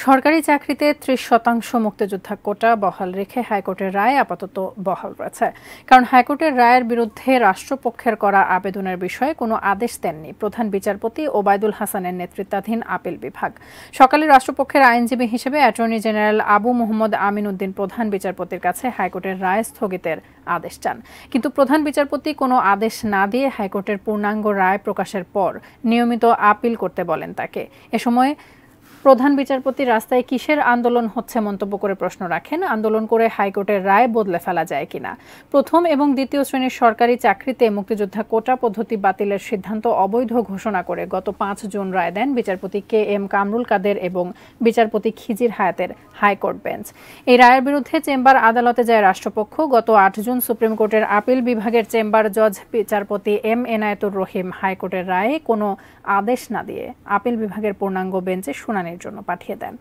সরকারি চাকরিতে ৩০% মুক্তিযোদ্ধা কোটা বহাল রেখে হাইকোর্টের রায় আপাতত বহাল রয়েছে। কারণ হাইকোর্টের রায়ের বিরুদ্ধে রাষ্ট্রপক্ষের করা আবেদনের বিষয়ে কোনো আদেশ দেননি প্রধান বিচারপতি ওবায়দুল হাসানের নেতৃত্বাধীন আপিল বিভাগ। সকালে রাষ্ট্রপক্ষের আইনজীবী হিসেবে অ্যাটর্নি জেনারেল আবু মোহাম্মদ আমিন উদ্দিন প্রধান বিচারপতির কাছে হাইকোর্টের রায় স্থগিতের আদেশ চান। কিন্তু প্রধান বিচারপতি কোনো আদেশ না দিয়ে হাইকোর্টের পূর্ণাঙ্গ রায় প্রকাশের পর নিয়মিত আপিল করতে বলেন তাকে। এ সময় প্রধান বিচারপতি রাস্তায় কিসের আন্দোলন হচ্ছে মন্তব্য করে প্রশ্ন রাখেন, আন্দোলন করে হাইকোর্টের রায় বদলে ফেলা যায় কিনা। প্রথম এবং দ্বিতীয় শ্রেণীর সরকারি চাকরিতে মুক্তিযোদ্ধা কোটা পদ্ধতি বাতিলের সিদ্ধান্ত অবৈধ ঘোষণা করে গত ৫ জুন রায় দেন বিচারপতি KM কামরুল কাদের এবং বিচারপতি খিজির হায়াতের হাইকোর্ট বেঞ্চ। এই রায়ের বিরুদ্ধে চেম্বার আদালতে যায় রাষ্ট্রপক্ষ। গত ৮ জুন সুপ্রিম কোর্টের আপিল বিভাগের চেম্বার জজ বিচারপতি M এনায়েতুর রহিম হাইকোর্টের রায়ে কোনো আদেশ না দিয়ে আপিল বিভাগের পূর্ণাঙ্গ বেঞ্চে শুনানির জন্য পাঠিয়ে দেন।